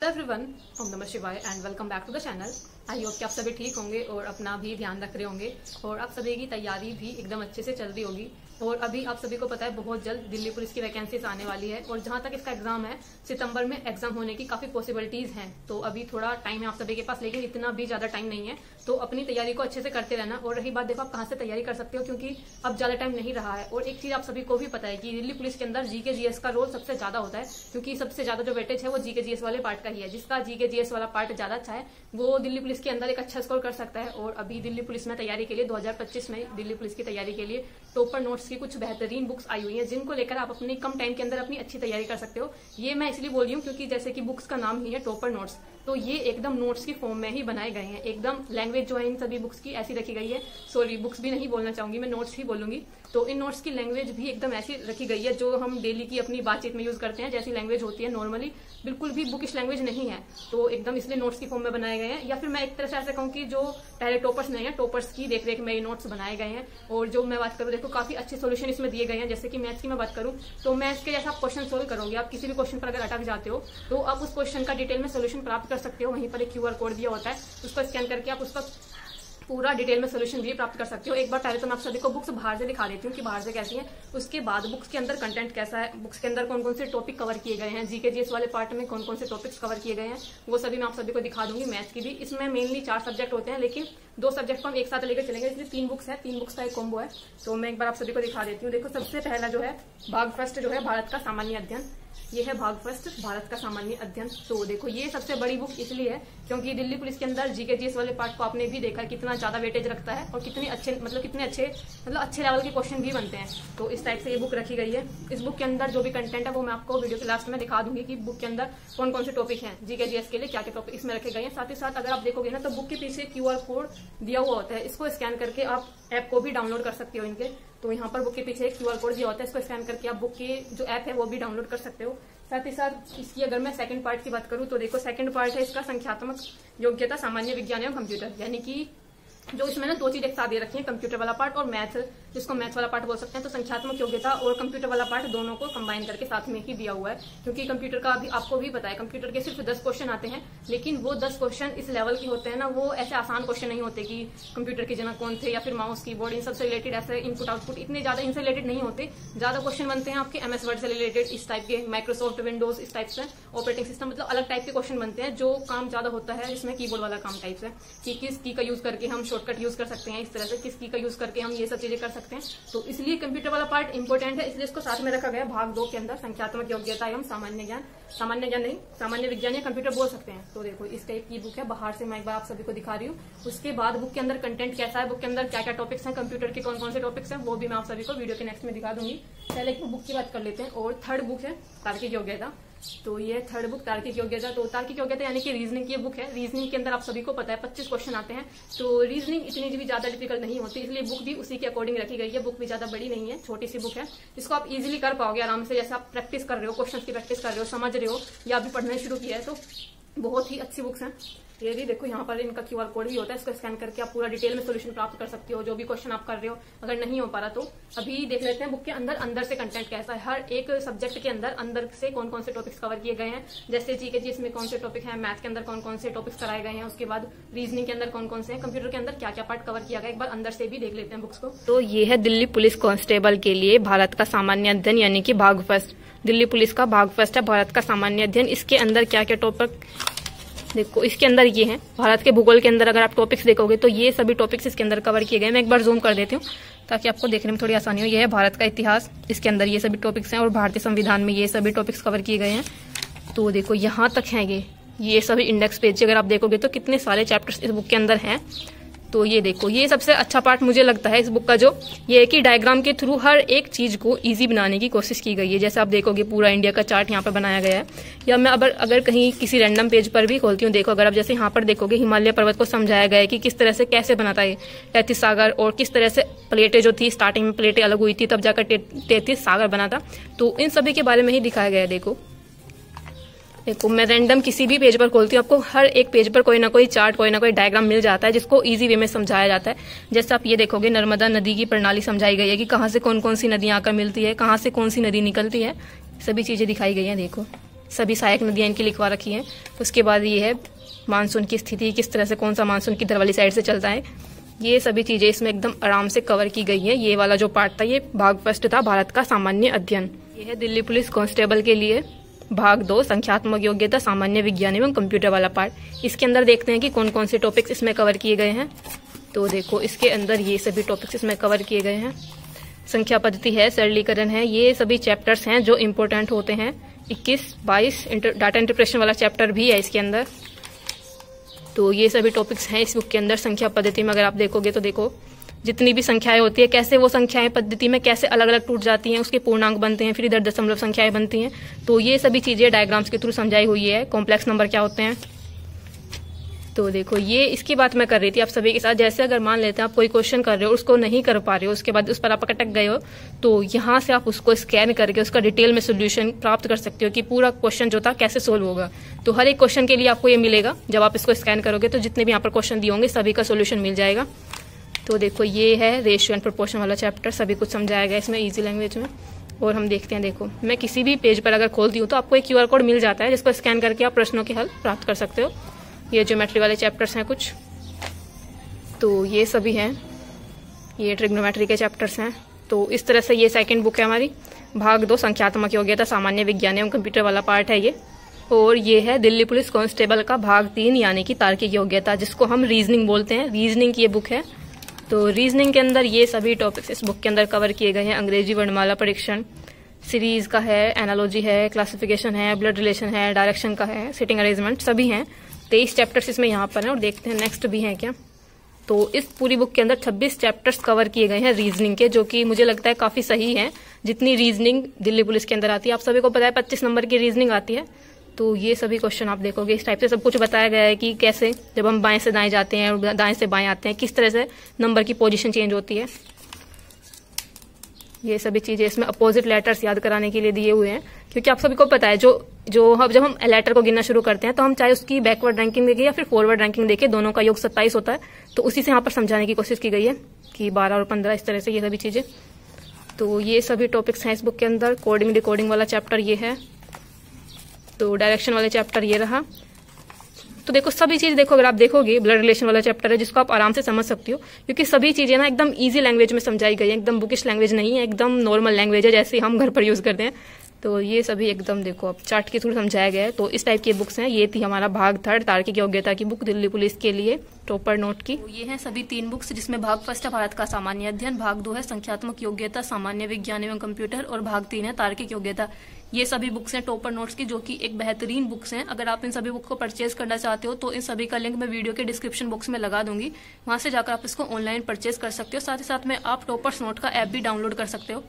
Hello everyone, ओम नमः शिवाय and welcome back to the channel. I hope कि आप सभी ठीक होंगे और अपना भी ध्यान रख रहे होंगे और आप सभी की तैयारी भी एकदम अच्छे से चल रही होगी। और अभी आप सभी को पता है बहुत जल्द दिल्ली पुलिस की वैकेंसीज आने वाली है और जहां तक इसका एग्जाम है सितंबर में एग्जाम होने की काफी पॉसिबिलिटीज हैं। तो अभी थोड़ा टाइम है आप सभी के पास, लेकिन इतना भी ज्यादा टाइम नहीं है, तो अपनी तैयारी को अच्छे से करते रहना। और रही बात, देखो आप कहाँ से तैयारी कर सकते हो, क्योंकि अब ज्यादा टाइम नहीं रहा है। और एक चीज आप सभी को भी पता है कि दिल्ली पुलिस के अंदर जीके जीएस का रोल सबसे ज्यादा होता है, क्योंकि सबसे ज्यादा जो वेटेज है वो जीके जीएस वाले पार्ट का ही है। जिसका जीके जीएस वाला पार्ट ज्यादा अच्छा है वो दिल्ली पुलिस के अंदर एक अच्छा स्कोर कर सकता है। और अभी दिल्ली पुलिस में तैयारी के लिए 2025 में दिल्ली पुलिस की तैयारी के लिए टॉपर नोट्स की कुछ बेहतरीन बुक्स आई हुई हैं, जिनको लेकर आप अपने कम टाइम के अंदर अपनी अच्छी तैयारी कर सकते हो। ये मैं इसलिए बोल रही हूँ क्योंकि जैसे कि बुक्स का नाम ही है टॉपर नोट्स, तो ये एकदम नोट्स की फॉर्म में ही बनाए गए हैं। एकदम लैंग्वेज जो है इन सभी बुक्स की ऐसी रखी गई है, सॉरी बुक्स भी नहीं बोलना चाहूंगी मैं, नोट्स ही बोलूंगी। तो इन नोट्स की लैंग्वेज भी एकदम ऐसी रखी गई है जो हम डेली की अपनी बातचीत में यूज करते हैं, जैसी लैंग्वेज होती है नॉर्मली, बिल्कुल भी बुकिश लैंग्वेज नहीं है। तो एकदम इसलिए नोट्स की फॉर्म में बनाए गए हैं। या फिर मैं एक तरह से ऐसे कहूँ कि जो पहले टॉपर्स नहीं है, टॉपर्स की देख रेख में ये नोट्स बनाए गए हैं। और जो मैं बात करूँ, देखो काफी अच्छे सोल्यूशन इसमें दिए गए हैं। जैसे कि मैथ्स की मैं बात करूँ तो मैथ्स के जैसा आप क्वेश्चन सोल्व करोगे, आप किसी भी क्वेश्चन पर अगर अटक जाते हो तो आप उस क्वेश्चन का डिटेल में सोल्यूशन प्राप्त कर सकते हो। वहीं पर एक क्यूआर कोड दिया होता है, उसको स्कैन करके आप उसका पूरा डिटेल में सोल्यूशन भी प्राप्त कर सकते हो। एक बार पहले तो मैं आप सभी को बुक्स बाहर से दिखा देती हूँ कि बाहर से कैसी है, उसके बाद बुक्स के अंदर कंटेंट कैसा है, बुक्स के अंदर कौन कौन से टॉपिक कवर किए गए हैं, जीके जीएस वाले पार्ट में कौन कौन से टॉपिक्स कवर किए गए हैं, वो सभी मैं आप सभी को दिखा दूंगी। मैथ्स की भी इसमें मेनली 4 सब्जेक्ट होते हैं, लेकिन 2 सब्जेक्ट को हम एक साथ लेकर चलेंगे, इसलिए 3 बुक्स है, 3 बुक्स का एक कॉम्बो है। तो मैं एक बार आप सभी को दिखा देती हूँ। देखो सबसे पहला जो है भाग फर्स्ट जो है भारत का सामान्य अध्ययन, ये है भाग फर्स्ट भारत का सामान्य अध्ययन। तो देखो ये सबसे बड़ी बुक इसलिए है क्योंकि दिल्ली पुलिस के अंदर जीके जीएस वाले पार्ट को आपने भी देखा कितना ज्यादा वेटेज रखता है और कितने अच्छे अच्छे लेवल के क्वेश्चन भी बनते हैं। तो इस टाइप से ये बुक रखी गई है। इस बुक के अंदर जो भी कंटेंट है वो मैं आपको वीडियो के लास्ट में दिखा दूंगी कि बुक के अंदर कौन कौन से टॉपिक हैं, जीके जीएस के लिए क्या क्या टॉपिक इसमें रखे गए हैं। साथ ही साथ अगर आप देखोगे ना तो बुक के पीछे क्यूआर कोड दिया हुआ होता है, इसको स्कैन करके आप ऐप को भी डाउनलोड कर सकते हो इनके। तो यहाँ पर बुक के पीछे एक क्यूआर कोड दिया होता है, इसको स्कैन करके आप बुक के जो ऐप है वो भी डाउनलोड कर सकते हो। साथ ही साथ इसकी अगर मैं सेकंड पार्ट की बात करूं तो देखो सेकंड पार्ट है इसका संख्यात्मक योग्यता सामान्य विज्ञान एवं कंप्यूटर, यानी कि जो इसमें ना 2 चीज एक साथ दे रखी है, कंप्यूटर वाला पार्ट और मैथ, जिसको मैथ्स वाला पार्ट बोल सकते हैं। तो संख्यात्मक योग्यता और कंप्यूटर वाला पार्ट दोनों को कंबाइन करके साथ में ही दिया हुआ है, क्योंकि कंप्यूटर का अभी आपको भी पता है कंप्यूटर के सिर्फ 10 क्वेश्चन आते हैं, लेकिन वो 10 क्वेश्चन इस लेवल के होते हैं ना, वो ऐसे आसान क्वेश्चन नहीं होते कि कंप्यूटर के जनक कौन थे या फिर माउस कीबोर्ड, इन सबसे रिलेटेड ऐसे इनपुट आउटपुट इतने ज्यादा इनसे रिलेटेड नहीं होते। ज्यादा क्वेश्चन बनते हैं आपके MS वर्ड से रिलेटेड, इस टाइप के, माइक्रोसॉफ्ट विंडोज इस टाइप से, ऑपरेटिंग सिस्टम, मतलब अलग टाइप के क्वेश्चन बनते हैं जो काम ज्यादा होता है इसमें कीबोर्ड वाला काम टाइप से, कि किस की का यूज करके हम शॉर्टकट यूज कर सकते हैं, इस तरह से किस की का यूज करके हम ये सब चीजें कर सकते हैं। तो इसलिए कंप्यूटर वाला पार्ट इंपॉर्टेंट है, इसलिए इसको साथ में रखा गया भाग 2 के अंदर, संख्यात्मक योग्यता एवं सामान्य ज्ञान नहीं, सामान्य विज्ञान या कंप्यूटर बोल सकते हैं। तो देखो इस टाइप की बुक है, बाहर से मैं एक बार आप सभी को दिखा रही हूँ। उसके बाद बुक के अंदर कंटेंट कैसा है, बुक के अंदर क्या क्या टॉपिक्स हैं, कंप्यूटर के कौन कौन से टॉपिक्स हैं, वो भी मैं आप सभी को वीडियो के नेक्स्ट में दिखा दूंगी। पहले एक बुक की बात कर लेते हैं। और थर्ड बुक है तार्किक योग्यता। तो ये थर्ड बुक तार्किक योग्यता, तो तार्किक योग्यता यानी कि रीजनिंग की बुक है। रीजनिंग के अंदर आप सभी को पता है 25 क्वेश्चन आते हैं, तो रीजनिंग इतनी भी ज्यादा डिफिकल्ट नहीं होती, इसलिए बुक भी उसी के अकॉर्डिंग रखी गई है। बुक भी ज्यादा बड़ी नहीं है, छोटी सी बुक है, इसको आप इजीली कर पाओगे आराम से। जैसे आप प्रैक्टिस कर रहे हो, क्वेश्चन की प्रैक्टिस कर रहे हो, समझ रहे हो या अभी पढ़ना शुरू किया है, तो बहुत ही अच्छी बुक्स हैं। ये भी देखो यहाँ पर इनका क्यूआर कोड भी होता है, इसको स्कैन करके आप पूरा डिटेल में सोल्यूशन प्राप्त कर सकते हो, जो भी क्वेश्चन आप कर रहे हो। अगर नहीं हो पा रहा तो अभी देख लेते हैं बुक के अंदर से कंटेंट कैसा है। हर एक सब्जेक्ट के अंदर से कौन कौन से टॉपिक्स कवर किए गए हैं, जैसे जीके जीएस में कौन से टॉपिक है, मैथ के अंदर कौन कौन से टॉपिक्स कराए गए हैं, उसके बाद रीजनिंग के अंदर कौन कौन से हैं, कंप्यूटर के अंदर क्या क्या पार्ट कवर किया गया, एक बार अंदर से भी देख लेते हैं बुक्स को। तो ये है दिल्ली पुलिस कांस्टेबल के लिए भारत का सामान्य अध्ययन, यानी कि भाग फर्स्ट। दिल्ली पुलिस का भाग फर्स्ट है भारत का सामान्य अध्ययन। इसके अंदर क्या क्या टॉपिक देखो, इसके अंदर ये है भारत के भूगोल के अंदर अगर आप टॉपिक्स देखोगे तो ये सभी टॉपिक्स इसके अंदर कवर किए गए हैं। मैं एक बार जूम कर देती हूँ ताकि आपको देखने में थोड़ी आसानी हो। ये है भारत का इतिहास, इसके अंदर ये सभी टॉपिक्स हैं, और भारतीय संविधान में ये सभी टॉपिक्स कवर किए गए हैं। तो देखो यहाँ तक हैं ये सभी इंडेक्स पेज, अगर आप देखोगे तो कितने सारे चैप्टर्स इस बुक के अंदर हैं। तो ये देखो, ये सबसे अच्छा पार्ट मुझे लगता है इस बुक का, जो ये है कि डायग्राम के थ्रू हर एक चीज को इजी बनाने की कोशिश की गई है। जैसे आप देखोगे पूरा इंडिया का चार्ट यहाँ पर बनाया गया है। या मैं अगर कहीं किसी रैंडम पेज पर भी खोलती हूँ, देखो अगर आप जैसे यहाँ पर देखोगे हिमालय पर्वत को समझाया गया है कि किस तरह से कैसे बनाता है 33 सागर, और किस तरह से प्लेटें जो थी स्टार्टिंग में प्लेटें अलग हुई थी तब जाकर 33 सागर बना था। तो इन सभी के बारे में ही दिखाया गया है। देखो मैं रैंडम किसी भी पेज पर खोलती हूँ, आपको हर एक पेज पर कोई ना कोई चार्ट, कोई ना कोई डायग्राम मिल जाता है जिसको इजी वे में समझाया जाता है। जैसे आप ये देखोगे नर्मदा नदी की प्रणाली समझाई गई है कि कहाँ से कौन कौन सी नदियाँ आकर मिलती है, कहाँ से कौन सी नदी निकलती है, सभी चीजें दिखाई गई हैं। देखो सभी सहायक नदियाँ इनकी लिखवा रखी हैं। उसके बाद ये है मानसून की स्थिति, किस तरह से कौन सा मानसून किधर वाली साइड से चलता है, ये सभी चीज़ें इसमें एकदम आराम से कवर की गई हैं। ये वाला जो पार्ट था ये भाग फर्स्ट था, भारत का सामान्य अध्ययन। ये है दिल्ली पुलिस कांस्टेबल के लिए भाग 2 संख्यात्मक योग्यता सामान्य विज्ञान एवं कंप्यूटर वाला पार्ट। इसके अंदर देखते हैं कि कौन कौन से टॉपिक्स इसमें कवर किए गए हैं। तो देखो इसके अंदर ये सभी टॉपिक्स इसमें कवर किए गए हैं। संख्या पद्धति है, सरलीकरण है, ये सभी चैप्टर्स हैं जो इम्पोर्टेंट होते हैं। 21, 22 डाटा इंटरप्रेशन वाला चैप्टर भी है इसके अंदर। तो ये सभी टॉपिक्स हैं इस बुक के अंदर। संख्या पद्धति में अगर आप देखोगे तो देखो जितनी भी संख्याएं होती है, कैसे वो संख्याएं पद्धति में कैसे अलग अलग टूट जाती हैं, उसके पूर्णांक बनते हैं, फिर इधर दशमलव संख्याएं बनती हैं। तो ये सभी चीजें डायग्राम्स के थ्रू समझाई हुई है। कॉम्प्लेक्स नंबर क्या होते हैं, तो देखो ये इसकी बात मैं कर रही थी आप सभी के साथ। जैसे अगर मान लेते हैं आप कोई क्वेश्चन कर रहे हो, उसको नहीं कर पा रहे हो, उसके बाद उस पर आप अटक गए हो, तो यहाँ से आप उसको स्कैन करके उसका डिटेल में सोल्यूशन प्राप्त कर सकते हो कि पूरा क्वेश्चन जो था कैसे सोल्व होगा। तो हर एक क्वेश्चन के लिए आपको ये मिलेगा। जब आप इसको स्कैन करोगे तो जितने भी यहाँ पर क्वेश्चन दिए होंगे सभी का सोल्यूशन मिल जाएगा। तो देखो ये है रेशियो एंड प्रोपोर्शन वाला चैप्टर, सभी कुछ समझाया गया इसमें ईजी लैंग्वेज में। और हम देखते हैं, देखो मैं किसी भी पेज पर अगर खोलती हूँ तो आपको एक QR कोड मिल जाता है जिसको स्कैन करके आप प्रश्नों के हल प्राप्त कर सकते हो। ये ज्योमेट्री वाले चैप्टर्स हैं कुछ, तो ये सभी हैं, ये ट्रिग्नोमेट्री के चैप्टर्स हैं। तो इस तरह से ये सेकंड बुक है हमारी, भाग 2 संख्यात्मक योग्यता सामान्य विज्ञान एवं कंप्यूटर वाला पार्ट है ये। और ये है दिल्ली पुलिस कांस्टेबल का भाग 3 यानी कि तार्किक योग्यता, जिसको हम रीजनिंग बोलते हैं। रीजनिंग की ये बुक है। तो रीजनिंग के अंदर ये सभी टॉपिक्स इस बुक के अंदर कवर किए गए हैं। अंग्रेजी वर्णमाला परीक्षण सीरीज का है, एनालॉजी है, क्लासिफिकेशन है, ब्लड रिलेशन है, डायरेक्शन का है, सिटिंग अरेंजमेंट, सभी हैं। 23 चैप्टर्स इसमें यहाँ पर हैं। और देखते हैं नेक्स्ट भी हैं क्या। तो इस पूरी बुक के अंदर 26 चैप्टर्स कवर किए गए हैं रीजनिंग के, जो कि मुझे लगता है काफी सही है। जितनी रीजनिंग दिल्ली पुलिस के अंदर आती है, आप सभी को पता है 25 नंबर की रीजनिंग आती है। तो ये सभी क्वेश्चन आप देखोगे इस टाइप से सब कुछ बताया गया है कि कैसे जब हम बाएं से दाएं जाते हैं और दाएं से बाएं आते हैं किस तरह से नंबर की पोजीशन चेंज होती है। ये सभी चीजें इसमें अपोजिट लेटर्स याद कराने के लिए दिए हुए हैं, क्योंकि आप सभी को पता है जो जब हम लेटर को गिनना शुरू करते हैं तो हम चाहे उसकी बैकवर्ड रैंकिंग देखें या फिर फॉरवर्ड रैंकिंग देखें, दोनों का योग 27 होता है। तो उसी से यहाँ पर समझाने की कोशिश की गई है कि 12 और 15 इस तरह से ये सभी चीजें। तो ये सभी टॉपिक्स हैं इस बुक के अंदर। कोडिंग डिकोडिंग वाला चैप्टर ये है। तो डायरेक्शन वाले चैप्टर ये रहा। तो देखो सभी चीज देखो, अगर आप देखोगे ब्लड रिलेशन वाला चैप्टर है जिसको आप आराम से समझ सकती हो, क्योंकि सभी चीजें ना एकदम इजी लैंग्वेज में समझाई गई है। एकदम बुकिश लैंग्वेज नहीं है, एकदम नॉर्मल लैंग्वेज है जैसे हम घर पर यूज करते हैं। तो ये सभी एकदम देखो अब चार्ट के थ्रू समझाया गया है। तो इस टाइप की बुक्स हैं। ये थी हमारा भाग 3 तार्किक योग्यता की बुक दिल्ली पुलिस के लिए टॉपर नोट की। तो ये हैं सभी 3 बुक्स, जिसमें भाग फर्स्ट है भारत का सामान्य अध्ययन, भाग 2 है संख्यात्मक योग्यता सामान्य विज्ञान एवं कंप्यूटर और भाग 3 है तार्किक योग्यता। ये सभी बुक्स हैं टॉपर नोट्स की, जो कि एक बेहतरीन बुक्स हैं। अगर आप इन सभी बुक को परचेज करना चाहते हो तो इन सभी का लिंक मैं वीडियो के डिस्क्रिप्शन बॉक्स में लगा दूंगी, वहां से जाकर आप इसको ऑनलाइन परचेज कर सकते हो। साथ ही साथ में आप टॉपर्स नोट का ऐप भी डाउनलोड कर सकते हो।